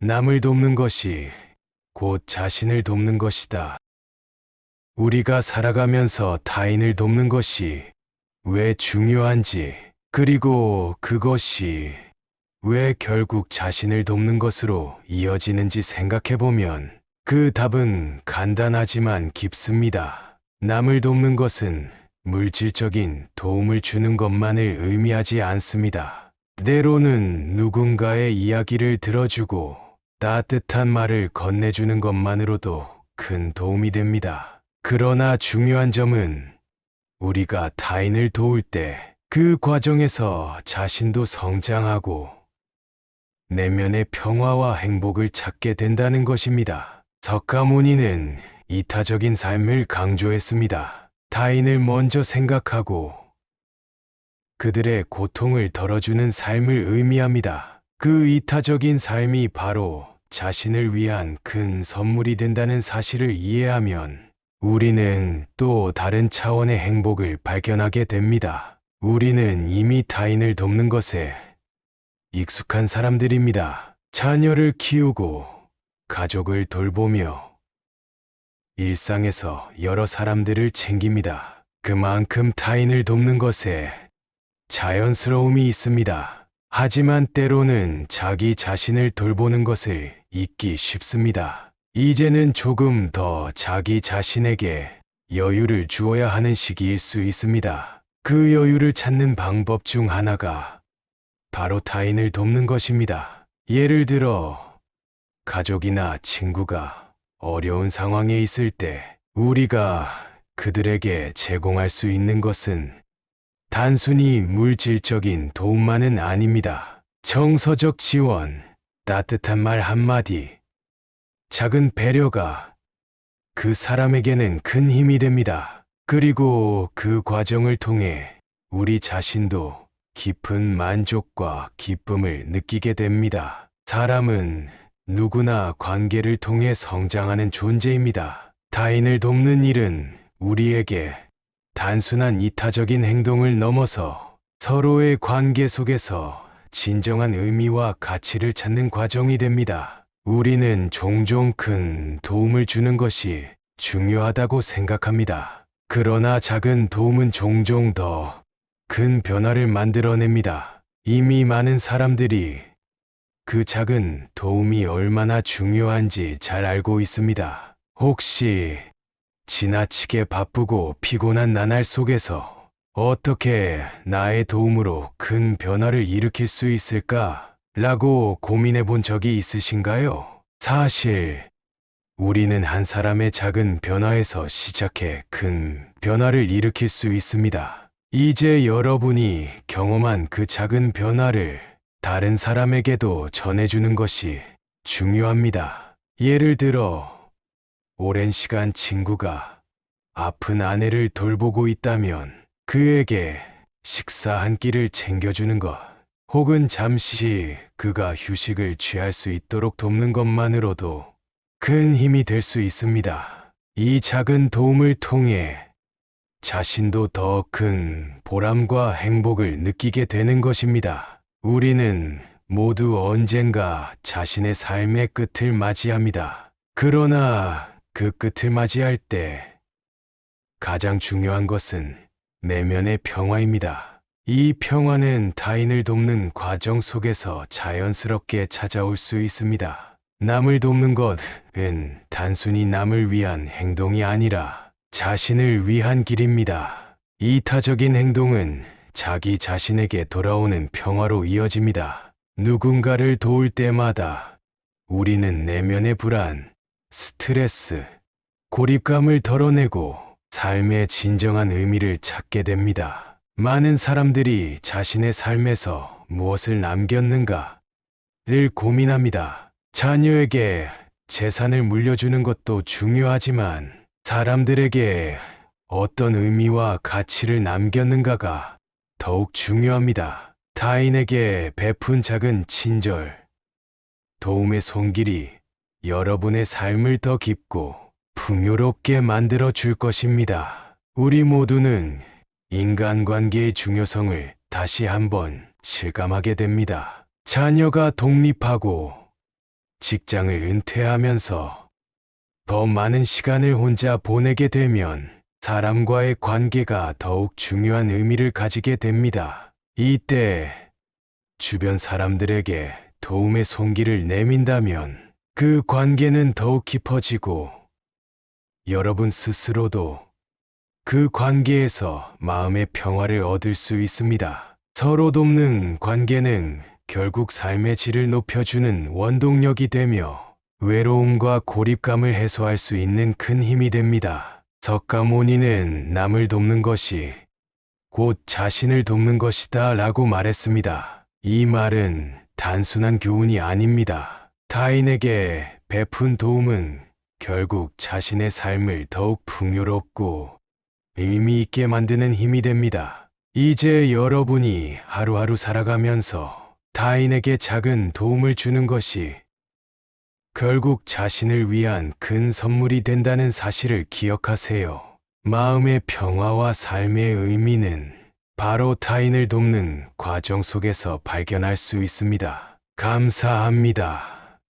남을 돕는 것이 곧 자신을 돕는 것이다. 우리가 살아가면서 타인을 돕는 것이 왜 중요한지, 그리고 그것이 왜 결국 자신을 돕는 것으로 이어지는지 생각해보면 그 답은 간단하지만 깊습니다. 남을 돕는 것은 물질적인 도움을 주는 것만을 의미하지 않습니다. 때로는 누군가의 이야기를 들어주고 따뜻한 말을 건네주는 것만으로도 큰 도움이 됩니다. 그러나 중요한 점은 우리가 타인을 도울 때 그 과정에서 자신도 성장하고 내면의 평화와 행복을 찾게 된다는 것입니다. 석가모니는 이타적인 삶을 강조했습니다. 타인을 먼저 생각하고 그들의 고통을 덜어주는 삶을 의미합니다. 그 이타적인 삶이 바로 자신을 위한 큰 선물이 된다는 사실을 이해하면 우리는 또 다른 차원의 행복을 발견하게 됩니다. 우리는 이미 타인을 돕는 것에 익숙한 사람들입니다. 자녀를 키우고 가족을 돌보며 일상에서 여러 사람들을 챙깁니다. 그만큼 타인을 돕는 것에 자연스러움이 있습니다. 하지만 때로는 자기 자신을 돌보는 것을 잊기 쉽습니다. 이제는 조금 더 자기 자신에게 여유를 주어야 하는 시기일 수 있습니다. 그 여유를 찾는 방법 중 하나가 바로 타인을 돕는 것입니다. 예를 들어 가족이나 친구가 어려운 상황에 있을 때 우리가 그들에게 제공할 수 있는 것은 단순히 물질적인 도움만은 아닙니다. 정서적 지원, 따뜻한 말 한마디, 작은 배려가 그 사람에게는 큰 힘이 됩니다. 그리고 그 과정을 통해 우리 자신도 깊은 만족과 기쁨을 느끼게 됩니다. 사람은 누구나 관계를 통해 성장하는 존재입니다. 타인을 돕는 일은 우리에게 단순한 이타적인 행동을 넘어서 서로의 관계 속에서 진정한 의미와 가치를 찾는 과정이 됩니다. 우리는 종종 큰 도움을 주는 것이 중요하다고 생각합니다. 그러나 작은 도움은 종종 더 큰 변화를 만들어냅니다. 이미 많은 사람들이 그 작은 도움이 얼마나 중요한지 잘 알고 있습니다. 혹시 지나치게 바쁘고 피곤한 나날 속에서 어떻게 나의 도움으로 큰 변화를 일으킬 수 있을까? 라고 고민해 본 적이 있으신가요? 사실 우리는 한 사람의 작은 변화에서 시작해 큰 변화를 일으킬 수 있습니다. 이제 여러분이 경험한 그 작은 변화를 다른 사람에게도 전해주는 것이 중요합니다. 예를 들어 오랜 시간 친구가 아픈 아내를 돌보고 있다면 그에게 식사 한 끼를 챙겨주는 것, 혹은 잠시 그가 휴식을 취할 수 있도록 돕는 것만으로도 큰 힘이 될 수 있습니다. 이 작은 도움을 통해 자신도 더 큰 보람과 행복을 느끼게 되는 것입니다. 우리는 모두 언젠가 자신의 삶의 끝을 맞이합니다. 그러나 그 끝을 맞이할 때 가장 중요한 것은 내면의 평화입니다. 이 평화는 타인을 돕는 과정 속에서 자연스럽게 찾아올 수 있습니다. 남을 돕는 것은 단순히 남을 위한 행동이 아니라 자신을 위한 길입니다. 이타적인 행동은 자기 자신에게 돌아오는 평화로 이어집니다. 누군가를 도울 때마다 우리는 내면의 불안, 스트레스, 고립감을 덜어내고 삶의 진정한 의미를 찾게 됩니다. 많은 사람들이 자신의 삶에서 무엇을 남겼는가 늘 고민합니다. 자녀에게 재산을 물려주는 것도 중요하지만 사람들에게 어떤 의미와 가치를 남겼는가가 더욱 중요합니다. 타인에게 베푼 작은 친절, 도움의 손길이 여러분의 삶을 더 깊고 풍요롭게 만들어 줄 것입니다. 우리 모두는 인간관계의 중요성을 다시 한번 실감하게 됩니다. 자녀가 독립하고 직장을 은퇴하면서 더 많은 시간을 혼자 보내게 되면 사람과의 관계가 더욱 중요한 의미를 가지게 됩니다. 이때 주변 사람들에게 도움의 손길을 내민다면 그 관계는 더욱 깊어지고 여러분 스스로도 그 관계에서 마음의 평화를 얻을 수 있습니다. 서로 돕는 관계는 결국 삶의 질을 높여주는 원동력이 되며 외로움과 고립감을 해소할 수 있는 큰 힘이 됩니다. 석가모니는 남을 돕는 것이 곧 자신을 돕는 것이다 라고 말했습니다. 이 말은 단순한 교훈이 아닙니다. 타인에게 베푼 도움은 결국 자신의 삶을 더욱 풍요롭고 의미 있게 만드는 힘이 됩니다. 이제 여러분이 하루하루 살아가면서 타인에게 작은 도움을 주는 것이 결국 자신을 위한 큰 선물이 된다는 사실을 기억하세요. 마음의 평화와 삶의 의미는 바로 타인을 돕는 과정 속에서 발견할 수 있습니다. 감사합니다.